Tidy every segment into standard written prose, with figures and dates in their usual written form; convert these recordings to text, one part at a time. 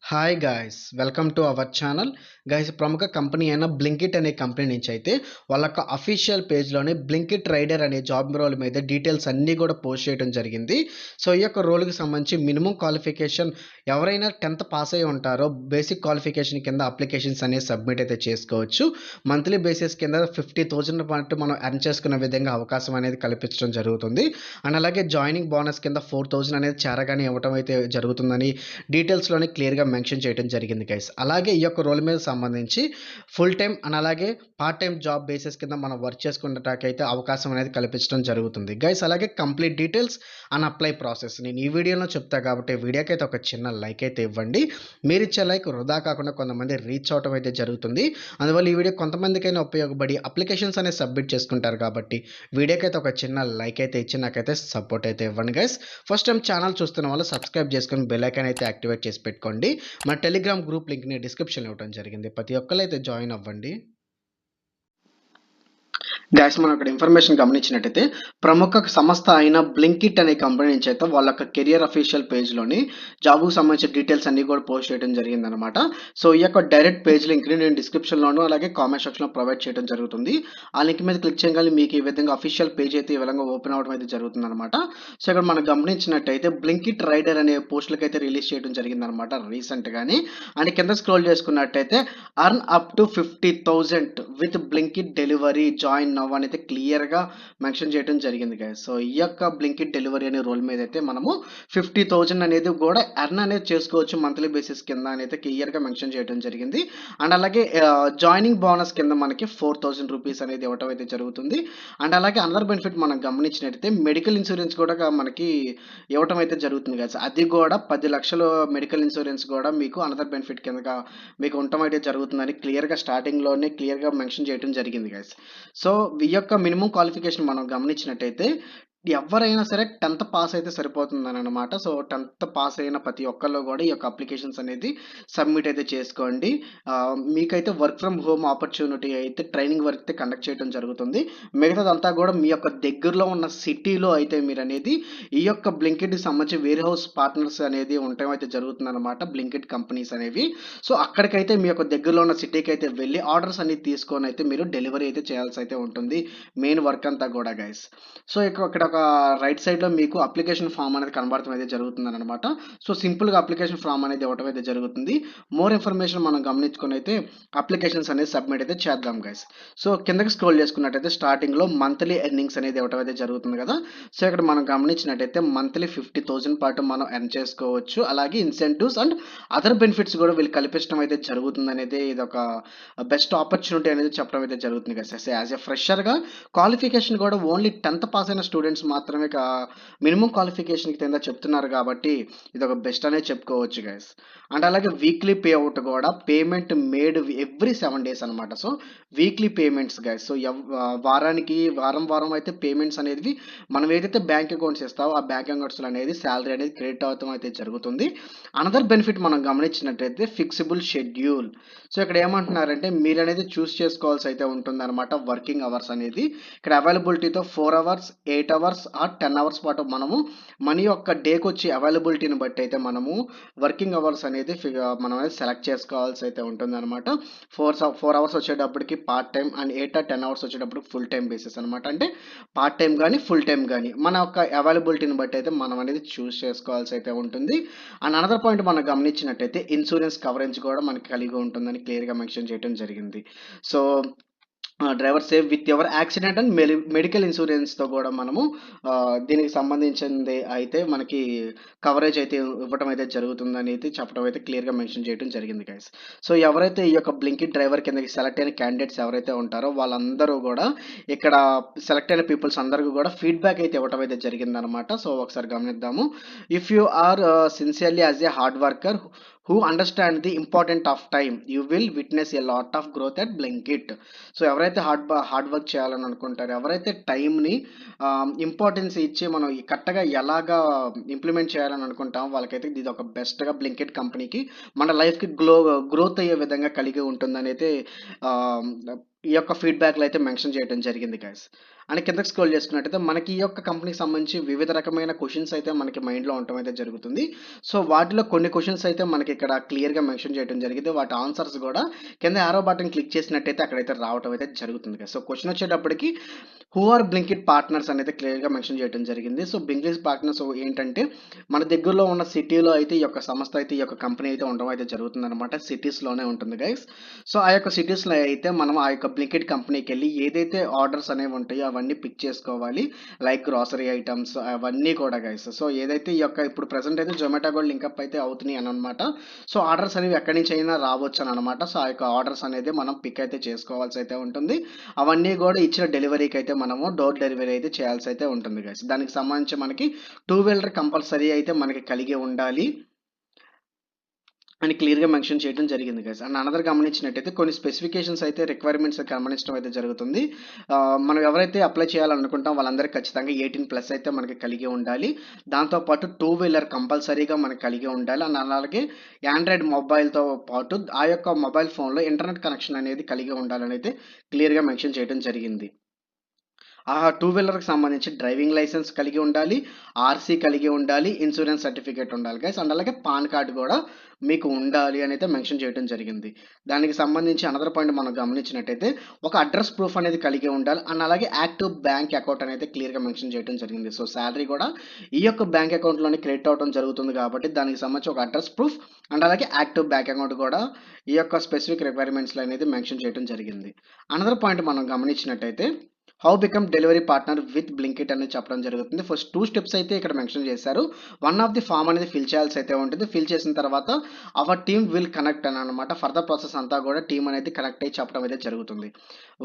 Hi guys welcome to our channel guys. ప్రముఖ company అయిన Blinkit అనే కంపెనీ నుంచి అయితే వాళ్ళ యొక్క అఫీషియల్ పేజ్లోనే బ్లింకిట్ రైడర్ అనే జాబ్ రోల్ మీద డీటెయిల్స్ అన్నీ కూడా పోస్ట్ చేయడం జరిగింది. సో ఈ యొక్క రోల్కి సంబంధించి మినిమం క్వాలిఫికేషన్ ఎవరైనా 10th పాస్ అయి ఉంటారో బేసిక్ క్వాలిఫికేషన్ కింద అప్లికేషన్స్ అనేది సబ్మిట్ అయితే చేసుకోవచ్చు. మంత్లీ బేసిస్ కింద 50,000 పాటు మనం ఎర్న్ చేసుకునే విధంగా అవకాశం అనేది కల్పించడం జరుగుతుంది. అండ్ అలాగే జాయినింగ్ బోనస్ కింద 4,000 అనేది చేరగానే ఇవ్వడం అయితే జరుగుతుందని డీటెయిల్స్లోనే క్లియర్గా మెన్షన్ చేయడం జరిగింది గైస్. అలాగే ఈ యొక్క రోల్ మీద సంబంధించి ఫుల్ టైం అండ్ అలాగే పార్ట్ టైం జాబ్ బేసిస్ కింద మనం వర్క్ చేసుకునేటకైతే అవకాశం అనేది కల్పించడం జరుగుతుంది గైస్. అలాగే complete details and apply process నేను ఈ వీడియోలో చెప్తా కాబట్టి వీడియోకి అయితే ఒక చిన్న లైక్ అయితే ఇవ్వండి. మీరు ఇచ్చే లైక్ వృధా కాకుండా కొంతమంది రీచ్ అవడం అయితే జరుగుతుంది. అందువల్ల ఈ వీడియో కొంతమందికైనా ఉపయోగపడి అప్లికేషన్స్ అనేది సబ్మిట్ చేసుకుంటారు కాబట్టి వీడియోకి అయితే ఒక చిన్న లైక్ అయితే ఇచ్చి నాకైతే సపోర్ట్ అయితే ఇవ్వండి గైస్. ఫస్ట్ టైం ఛానల్ చూస్తున్న వాళ్ళు సబ్స్క్రైబ్ చేసుకొని బెల్ ఐకాన్ అయితే యాక్టివేట్ చేసి పెట్టుకోండి. మన టెలిగ్రామ్ గ్రూప్ లింక్ని డిస్క్రిప్షన్లో ఇవ్వడం జరిగింది. ప్రతి ఒక్కరు అయితే జాయిన్ అవ్వండి. గ్యాస్ మనం ఇక్కడ ఇన్ఫర్మేషన్ గమనించినట్టయితే ప్రముఖ సంస్థ అయిన బ్లింకిట్ అనే కంపెనీ నుంచి అయితే వాళ్ళ యొక్క కెరియర్ అఫీషియల్ పేజ్లోని జాబ్కు సంబంధించిన డీటెయిల్స్ అన్ని కూడా పోస్ట్ చేయడం జరిగిందనమాట. సో ఈ యొక్క డైరెక్ట్ పేజ్ లింక్ని నేను డిస్క్రిప్షన్లోను అలాగే కామెంట్ సెక్షన్లో ప్రొవైడ్ చేయడం జరుగుతుంది. ఆ లింక్ మీద క్లిక్ చేయగానే మీకు ఈ విధంగా అఫీషియల్ పేజ్ అయితే ఈ విధంగా ఓపెన్ అవ్వడం అయితే జరుగుతుంది అనమాట. సో ఇక్కడ మనం గమనించినట్టయితే బ్లింకిట్ రైడర్ అనే పోస్టులకి అయితే రిలీజ్ చేయడం జరిగిందనమాట రీసెంట్గానే. అండ్ కింద స్క్రోల్ చేసుకున్నట్టయితే earn up to 50,000 with Blinkit delivery join now అనేది క్లియర్గా మెన్షన్ చేయడం జరిగింది గైస్. సో ఈ యొక్క బ్లింకిట్ డెలివరీ అనే రోల్ మీద అయితే మనము 50,000 అనేది కూడా ఎర్న్ అనేది చేసుకోవచ్చు మంత్లీ బేసిస్ కింద అనేది క్లియర్గా మెన్షన్ చేయడం జరిగింది. అండ్ అలాగే జాయినింగ్ బోనస్ కింద మనకి 4,000 రూపీస్ అనేది ఇవ్వడం అయితే జరుగుతుంది. అండ్ అలాగే అనదర్ బెనిఫిట్ మనం గమనించినట్టయితే మెడికల్ ఇన్సూరెన్స్ కూడా మనకి ఇవ్వటం అయితే జరుగుతుంది గైస్. అది కూడా 10 లక్షలు మెడికల్ ఇన్సూరెన్స్ కూడా మీకు అనదర్ బెనిఫిట్ కిందగా మీకు ఉండటం అయితే జరుగుతుందని క్లియర్గా స్టార్టింగ్లోనే క్లియర్గా మెన్షన్ చేయడం జరిగింది గైస్. సో ఈ యొక్క మినిమం క్వాలిఫికేషన్ మనం గమనించినట్టయితే ఎవరైనా సరే 10th పాస్ అయితే సరిపోతుందని అనమాట. సో 10th పాస్ అయిన ప్రతి ఒక్కళ్ళు కూడా ఈ యొక్క అప్లికేషన్స్ అనేది సబ్మిట్ అయితే చేసుకోండి. మీకైతే వర్క్ ఫ్రమ్ హోమ్ ఆపర్చునిటీ అయితే ట్రైనింగ్ వర్క్ అయితే కండక్ట్ చేయడం జరుగుతుంది. మిగతాదంతా కూడా మీ యొక్క దగ్గరలో ఉన్న సిటీలో అయితే మీరు అనేది ఈ యొక్క బ్లింకిట్కి సంబంధించి వేర్ హౌస్ పార్ట్నర్స్ అనేది ఉండటం అయితే జరుగుతుంది అనమాట. బ్లింకిట్ కంపెనీస్ అనేవి. సో అక్కడికైతే మీ యొక్క దగ్గరలో ఉన్న సిటీకి అయితే వెళ్ళి ఆర్డర్స్ అనేది తీసుకొని అయితే మీరు డెలివరీ అయితే చేయాల్సి అయితే ఉంటుంది. మెయిన్ వర్క్ అంతా కూడా గైస్. సో ఇక్కడ ఒక రైట్ సైడ్లో మీకు అప్లికేషన్ ఫామ్ అనేది కనబడటం అయితే జరుగుతుంది అనమాట. సో సింపుల్గా అప్లికేషన్ ఫామ్ అనేది ఇవ్వడం అయితే జరుగుతుంది. మోర్ ఇన్ఫర్మేషన్ మనం గమనించుకొని అయితే అప్లికేషన్స్ అనేది సబ్మిట్ అయితే చేద్దాం గైస్. సో కిందకి స్క్రోల్ చేసుకున్నట్టయితే స్టార్టింగ్లో మంత్లీ ఎర్నింగ్స్ అనేది ఇవ్వడం అయితే జరుగుతుంది కదా. సో ఇక్కడ మనం గమనించినట్టయితే మంత్లీ 50,000 పాటు మనం ఎర్న్ చేసుకోవచ్చు. అలాగే ఇన్సెంటివ్స్ అండ్ అదర్ బెనిఫిట్స్ కూడా వీళ్ళు కల్పించడం అయితే జరుగుతుంది అనేది ఇది ఒక బెస్ట్ ఆపర్చునిటీ అనేది చెప్పడం అయితే జరుగుతుంది గైస్. యాజ్ ఎ ఫ్రెషర్గా క్వాలిఫికేషన్ కూడా ఓన్లీ 10th పాస్ అయిన స్టూడెంట్స్ మాత్రమే మినిమం క్వాలిఫికేషన్ కింద చెప్తున్నారు కాబట్టి ఇది ఒక బెస్ట్ అనేది చెప్పుకోవచ్చు గైస్. అండ్ అలాగే వీక్లీ పే అవుట్ కూడా పేమెంట్ మేడ్ ఎవ్రీ 7 days అనమాట. So weekly payments guys. So వారానికి వారం అయితే పేమెంట్స్ అనేది మనం ఏదైతే బ్యాంక్ అకౌంట్స్ ఇస్తామో ఆ బ్యాంక్ అకౌంట్స్ అనేది శాలరీ అనేది క్రెడిట్ అవడం అయితే జరుగుతుంది. అనదర్ బెనిఫిట్ మనం గమనించినట్టయితే ఫిక్సిబుల్ షెడ్యూల్. సో ఇక్కడ ఏమంటున్నారంటే మీరు అనేది చూస్ చేసుకోవాల్సి అయితే ఉంటుంది అనమాట. వర్కింగ్ అవర్స్ అనేది ఇక్కడ అవైలబిలిటీతో 4 hours 8 hours ఆర్ 10 hours పాటు మనము మన యొక్క డేకి వచ్చి అవైలబిలిటీని బట్టి అయితే మనము వర్కింగ్ అవర్స్ అనేది మనం అనేది సెలెక్ట్ చేసుకోవాల్సి అయితే ఉంటుంది అనమాట. 4 hours వచ్చేటప్పటికి part time and 8 or 10 hours వచ్చేటప్పుడు ఫుల్ టైం బేసిస్ అనమాట. అంటే పార్ట్ టైం కానీ ఫుల్ టైం కానీ మన యొక్క అవైలబిలిటీని బట్టి అయితే మనం అనేది చూస్ చేసుకోవాల్సి అయితే ఉంటుంది. అండ్ అనదర్ పాయింట్ మనం గమనించినట్టయితే ఇన్సూరెన్స్ కవరేజ్ కూడా మనకి కలిగి ఉంటుందని క్లియర్గా మెన్షన్ చేయడం జరిగింది. So driver save with ever accident and medical ఇన్సూరెన్స్తో కూడా మనము దీనికి సంబంధించింది అయితే మనకి కవరేజ్ అయితే ఇవ్వడం అయితే జరుగుతుందని అయితే చెప్పడం అయితే క్లియర్గా మెన్షన్ చేయడం జరిగింది గైస్. సో ఎవరైతే ఈ యొక్క బ్లింకిట్ డ్రైవర్ కిందకి సెలెక్ట్ అయిన క్యాండిడేట్స్ ఎవరైతే ఉంటారో వాళ్ళందరూ కూడా ఇక్కడ సెలెక్ట్ అయిన పీపుల్స్ అందరికీ కూడా ఫీడ్బ్యాక్ అయితే ఇవ్వడం అయితే జరిగిందనమాట. సో ఒకసారి గమనిద్దాము. If you are sincerely as a hard worker who understand the important of time you will witness a lot of growth at Blinkit. So ఎవరైతే హార్డ్ వర్క్ చేయాలని అనుకుంటారో ఎవరైతే టైంని ఇంపార్టెన్స్ ఇచ్చి మనం కరెక్ట్గా ఎలాగా ఇంప్లిమెంట్ చేయాలని అనుకుంటామో వాళ్ళకైతే ఇది ఒక బెస్ట్గా బ్లింకిట్ కంపెనీకి మన లైఫ్కి గ్రోత్ అయ్యే విధంగా కలిగి ఉంటుందని అయితే ఈ యొక్క ఫీడ్బ్యాక్లో అయితే మెన్షన్ చేయడం జరిగింది గైస్. అండ్ కిందకి స్క్రోల్ చేసుకున్నట్టయితే మనకి ఈ యొక్క కంపెనీకి సంబంధించి వివిధ రకమైన క్వెషన్స్ అయితే మనకి మైండ్‌లో ఉండటం అయితే జరుగుతుంది. సో, వాటిలో కొన్ని క్వెషన్స్ అయితే మనకి ఇక్కడ క్లియర్‌గా మెన్షన్ చేయడం జరిగింది. వాటి ఆన్సర్స్ గూడా కింద యారో బటన్ క్లిక్ చేసినట్టయితే అక్కడైతే రావటం అయితే జరుగుతుంది కదా! సో, క్వెషన్ వచ్చేటప్పటికి హూ ఆర్ బ్లింకిట్ పార్ట్నర్స్ అనేది క్లియర్‌గా మెన్షన్ చేయడం జరిగింది. సో, బ్లింకిట్ పార్ట్నర్స్ ఏంటంటే మన దగ్గరలో ఉన్న సిటీలో అయితే ఈ యొక్క సంస్థ అయితే ఈ యొక్క కంపెనీ అయితే ఉండడం అయితే జరుగుతుందనమాట. సిటీస్‌లోనే ఉంటుంది గైస్. సో, ఆ యొక్క సిటీస్‌లో అయితే మనం ఆ యొక్క బ్లింకిట్ కంపెనీకెళ్ళి ఏదైతే ఆర్డర్స్ అనేవి ఉంటాయో అవన్నీ పిక్ చేసుకోవాలి. లైక్ గ్రోసరీ ఐటెమ్స్ అవన్నీ కూడా గైస్. సో, ఏదైతే ఈ యొక్క ఇప్పుడు ప్రెజెంట్ అయితే జొమాటో కూడా లింకప్ అయితే అవుతున్నాయి అననమాట. సో, ఆర్డర్స్ అనేవి ఎక్కడి నుంచైనా రావచ్చననమాట. సో, ఆ యొక్క ఆర్డర్స్ అనేది మనం పిక్ అయితే చేసుకోవాల్సి అయితే ఉంటుంది. అవన్నీ గూడా ఇచ్చిన డెలివరీకి అయితే మనము డోర్ డెలివరీ అయితే చేయాల్సి అయితే ఉంటుంది గైస్. దానికి సంబంధించి మనకి టూ వీలర్ కంపల్సరీ అయితే మనకి కలిగి ఉండాలి అని క్లియర్‌గా మెన్షన్ చేయడం జరిగింది గైస్. అండ్ అనదర్ గమనించినట్టయితే కొన్ని స్పెసిఫికేషన్స్ అయితే రిక్వైర్మెంట్స్ గమనించడం అయితే జరుగుతుంది. మనం ఎవరైతే అప్లై చేయాలనుకుంటామో వాళ్ళందరికీ ఖచ్చితంగా 18+ అయితే మనకి కలిగి ఉండాలి. దాంతో పాటు టూ వీలర్ కంపల్సరీగా మనకి కలిగి ఉండాలి. అండ్ అలాగే యాండ్రాయిడ్ మొబైల్‌తో పాటు ఆ యొక్క మొబైల్ ఫోన్‌లో ఇంటర్నెట్ కనెక్షన్ అనేది కలిగి ఉండాలని అయితే క్లియర్‌గా మెన్షన్ చేయడం జరిగింది. ఆ టూ వీలర్‌కి సంబంధించి డ్రైవింగ్ లైసెన్స్ కలిగి ఉండాలి. ఆర్‌సీ కలిగి ఉండాలి. ఇన్స్యూరెన్స్ సర్టిఫికేట్ ఉండాలి గైస్. అండ్ అలాగే పాన్ కార్డ్ గూడా మీకు ఉండాలి అనైతే మెన్షన్ చేయడం జరిగింది. దానికి సంబంధించి అనదర్ పాయింట్ మనం గమనించినట్టయితే ఒక అడ్రెస్ ప్రూఫ్ అనేది కలిగి ఉండాలి. అండ్ అలాగే యాక్టివ్ బ్యాంక్ అకౌంట్ అనేది క్లియర్‌గా మెన్షన్ చేయడం జరిగింది. సో, సాలరీ గూడా ఈ యొక్క బ్యాంక్ అకౌంట్‌లోనే క్రెడిట్ అవ్వడం జరుగుతుంది కాబట్టి దానికి సంబంధించి ఒక అడ్రెస్ ప్రూఫ్ అండ్ అలాగే యాక్టివ్ బ్యాంక్ అకౌంట్ గూడా ఈ యొక్క స్పెసిఫిక్ రిక్వైర్మెంట్స్‌లో అనేది మెన్షన్ చేయడం జరిగింది. అనదర్ పాయింట్ మనం గమనించినట్టయితే how become delivery partner with Blinkit అనేది చెప్పడం జరుగుతుంది. ఫస్ట్ 2 స్టెప్స్ అయితే ఇక్కడ మెన్షన్ చేశారు. వన్ ఆఫ్ ది ఫార్మ్ అనేది ఫిల్ చేయాల్సి అయితే ఉంటుంది. ఫిల్ చేసిన తర్వాత అవర్ టీమ్ విల్ కనెక్ట్ అని అనమాట. ఫర్దర్ ప్రాసెస్ అంతా కూడా టీమ్ అనేది కనెక్ట్ అయ్యి చెప్పడం అయితే జరుగుతుంది.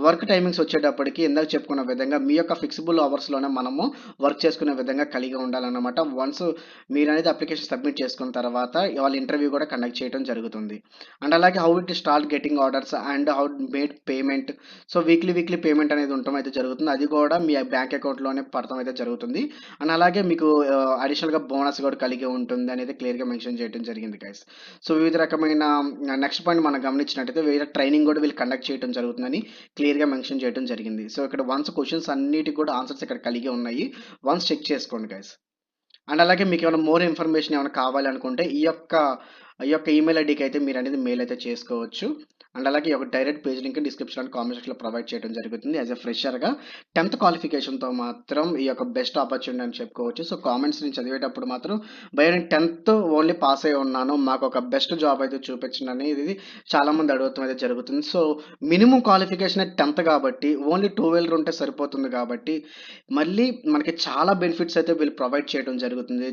వర్క్ టైమింగ్స్ వచ్చేటప్పటికి ఇందాక చెప్పుకున్న విధంగా మీ యొక్క ఫిక్సిబుల్ అవర్స్‌లోనే మనము వర్క్ చేసుకునే విధంగా కలిగి ఉండాలన్నమాట. వన్స్ మీరనేది అప్లికేషన్ సబ్మిట్ చేసుకున్న తర్వాత వాళ్ళ ఇంటర్వ్యూ కూడా కండక్ట్ చేయడం జరుగుతుంది. అండ్ అలాగే how it start getting orders and how made payment. So, weekly payment అనేది ఉండటం అయితే జరుగుతుంది. అది కూడా మీ బ్యాంక్ అకౌంట్‌లోనే పడటం అయితే జరుగుతుంది. అండ్ అలాగే మీకు అడిషనల్‌గా బోనస్ కూడా కలిగి ఉంటుంది అనేది క్లియర్‌గా మెన్షన్ చేయడం జరిగింది గైస్. సో, వివిధ రకమైన నెక్స్ట్ పాయింట్ మనం గమనించినట్టయితే వేరే ట్రైనింగ్ కూడా వీళ్ళు కండక్ట్ చేయడం జరుగుతుందని క్లియర్‌గా మెన్షన్ చేయడం జరిగింది. సో, ఇక్కడ వన్స్ క్వెషన్స్ అన్నిటికి కూడా ఆన్సర్స్ ఇక్కడ కలిగి ఉన్నాయి. వన్స్ చెక్ చేసుకోండి గైస్. అండ్ అలాగే మీకేమైనా మోర్ ఇన్ఫర్మేషన్ ఏమైనా కావాలనుకుంటే ఈ యొక్క ఈమెయిల్ ఐడీకి అయితే మీరనేది మెయిల్ అయితే చేసుకోవచ్చు. అండ్ అలాగే ఈ యొక్క direct page link description and comment సెక్షన్‌లో ప్రొవైడ్ చేయడం జరుగుతుంది. యాస్ ఎ ఫ్రెషర్‌గా 10th క్వాలిఫికేషన్‌తో మాత్రం ఈ యొక్క బెస్ట్ ఆపర్చునిటీ అని చెప్పుకోవచ్చు. సో, కామెంట్స్‌ని చదివేటప్పుడు మాత్రం భయ్యా నేను 10th ఓన్లీ పాస్ అయ్యి ఉన్నాను. మాకొక బెస్ట్ జాబ్ అయితే చూపించండి అనేది చాలామంది అడగటం అయితే జరుగుతుంది. సో, మినిమమ్ క్వాలిఫికేషనే 10th కాబట్టి ఓన్లీ టూ వీలర్ ఉంటే సరిపోతుంది కాబట్టి మళ్ళీ మనకి చాలా బెనిఫిట్స్ అయితే వీళ్ళు ప్రొవైడ్ చేయడం జరుగుతుంది.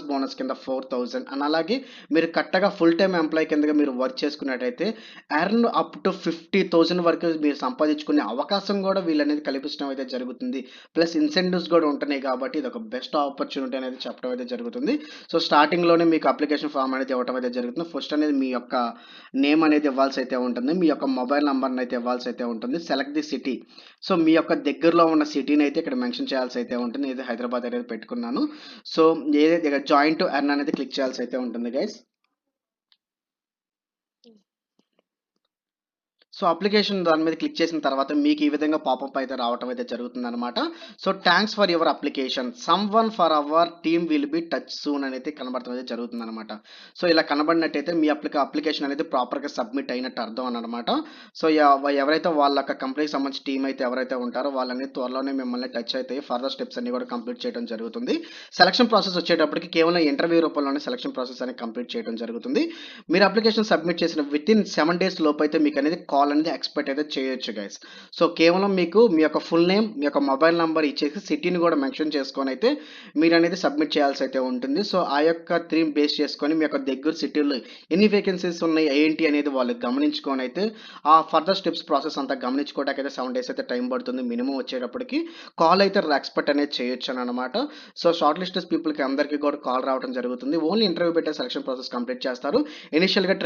బోనస్ కింద 4000 అండ్ అలాగే మీరు కరెక్ట్‌గా ఫుల్ టైమ్ ఎంప్లాయీ కిందగా మీరు వర్క్ చేసుకున్నట్టయితే ఎర్న్ అప్ టు 50,000 వరకు మీరు సంపాదించుకునే అవకాశం కూడా వీళ్ళనేది కల్పించడం అయితే జరుగుతుంది. ప్లస్ ఇన్సెంటివ్స్ కూడా ఉంటున్నాయి కాబట్టి ఇదొక బెస్ట్ ఆపర్చునిటీ అనేది చెప్పడం అయితే జరుగుతుంది. సో, స్టార్టింగ్‌లోనే మీకు అప్లికేషన్ ఫార్మ్ అనేది ఇవ్వటం అయితే జరుగుతుంది. ఫస్ట్ అనేది మీ యొక్క నేమ్ అనేది ఇవ్వాల్సి అయితే ఉంటుంది. మీ యొక్క మొబైల్ నంబర్‌ని అయితే ఇవ్వాల్సి అయితే ఉంటుంది. Select the city. సో, మీ యొక్క దగ్గరలో ఉన్న సిటీని అయితే ఇక్కడ మెన్షన్ చేయాల్సి అయితే ఉంటుంది. నేనైతే హైదరాబాద్ అనేది పెట్టుకున్నాను. సో, ఏదైతే ఇక జాయిన్ టు ఎర్న్ అనేది క్లిక్ చేయాల్సి అయితే ఉంటుంది గైస్. సో, అప్లికేషన్ దాని మీద క్లిక్ చేసిన తర్వాత మీకు ఈ విధంగా పాపప్ అయితే రావటం అయితే జరుగుతుందనమాట. So, thanks for your application. Someone for our team will be touch soon అనైతే కనబడటం అయితే జరుగుతుందనమాట. సో, ఇలా కనబడినట్టయితే మీ అప్లికేషన్ అనేది ప్రాపర్‌గా సబ్మిట్ అయినట్టు అర్థం అనమాట. సో, ఎవరైతే వాళ్ళ యొక్క కంపెనీకి సంబంధించి టీమ్ అయితే ఎవరైతే ఉంటారో వాళ్ళనేది త్వరలోనే మిమ్మల్ని టచ్ అయితే ఫర్దర్ స్టెప్స్ అన్నీ కూడా కంప్లీట్ చేయడం జరుగుతుంది. సెలక్షన్ ప్రాసెస్ వచ్చేటప్పటికి కేవలం ఇంటర్వ్యూ రూపంలోనే సెలక్షన్ ప్రాసెస్ అనేది కంప్లీట్ చేయడం జరుగుతుంది. మీరు అప్లికేషన్ సబ్మిట్ చేసిన వితిన్ 7 డేస్ లోపైతే మీకనేది కాల్ అనేది ఎక్స్‌పెక్ట్ అయితే చేయొచ్చు గైస్. సో, కేవలం మీకు మీ యొక్క ఫుల్ నేమ్, మీ యొక్క మొబైల్ నంబర్ ఇచ్చేసి సిటీని కూడా మెన్షన్ చేసుకొనైతే మీరనేది సబ్మిట్ చేయాల్సి అయితే ఉంటుంది. సో, ఆ యొక్క థీమ్ బేస్ చేసుకొని మీ యొక్క దగ్గర సిటీలో ఎన్ని వేకెన్సీస్ ఉన్నాయి, ఏంటి అనేది వాళ్ళు గమనించుకొనైతే ఆ ఫర్దర్ స్టెప్స్ ప్రాసెస్ అంతా గమనించుకోవడానికైతే 7 డేస్ అయితే టైం పడుతుంది. మినిమమ్ వచ్చేటప్పటికి కాల్ అయితే ఎక్స్‌పెక్ట్ అనేది చేయొచ్చనమాట. సో, షార్ట్ లిస్టెడ్ పీపుల్‌కి అందరికీ కూడా కాల్ రావడం జరుగుతుంది. ఓన్లీ ఇంటర్వ్యూ పెట్టే సెలక్షన్ ప్రాసెస్ కంప్లీట్ చేస్తారు. ఇనిషియల్‌గా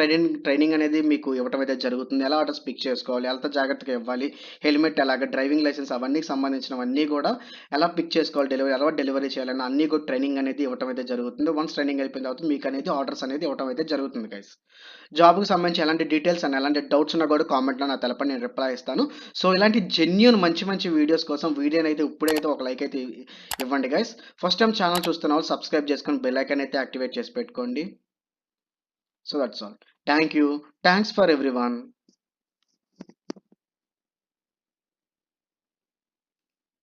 ట్రైనింగ్ అనేది మీకు ఇవ్వటం అయితే జరుగుతుంది. ఎలా ఆర్డర్స్ పిక్ చేసుకోవాలి, ఎంత జాగ్రత్తగా ఇవ్వాలి, హెల్మెట్ ఎలాగ, డ్రైవింగ్ లైసెన్స్ అవన్నీ సంబంధించినవన్నీ కూడా ఎలా పిక్ చేసుకోవాలి, ఎలా డెలివరీ చేయాలని అన్నీ కూడా ట్రైనింగ్ అనేది ఇవ్వటం అయితే జరుగుతుంది. వన్స్ ట్రైనింగ్ అయిపోయిన తర్వాత మీకు అనేది ఆర్డర్స్ అనేది ఇవ్వటం అయితే జరుగుతుంది గైస్. జాబ్‌కి సంబంధించి ఎలాంటి డీటెయిల్స్ అండ్ ఎలాంటి డౌట్స్ ఉన్నా కూడా కామెంట్‌లో నాకు తెలపండి, నేను రిప్లై ఇస్తాను. సో, ఇలాంటి జెన్యూన్ మంచి మంచి వీడియోస్ కోసం వీడియోనైతే ఇప్పుడైతే ఒక లైక్ అయితే ఇవ్వండి గైస్. ఫస్ట్ టైం ఛానల్ చూస్తున్న వాళ్ళు సబ్స్క్రైబ్ చేసుకొని బెల్ ఐకాన్ అయితే యాక్టివేట్ చేసి పెట్టుకోండి. So, that's all. Thank you. Thanks for everyone.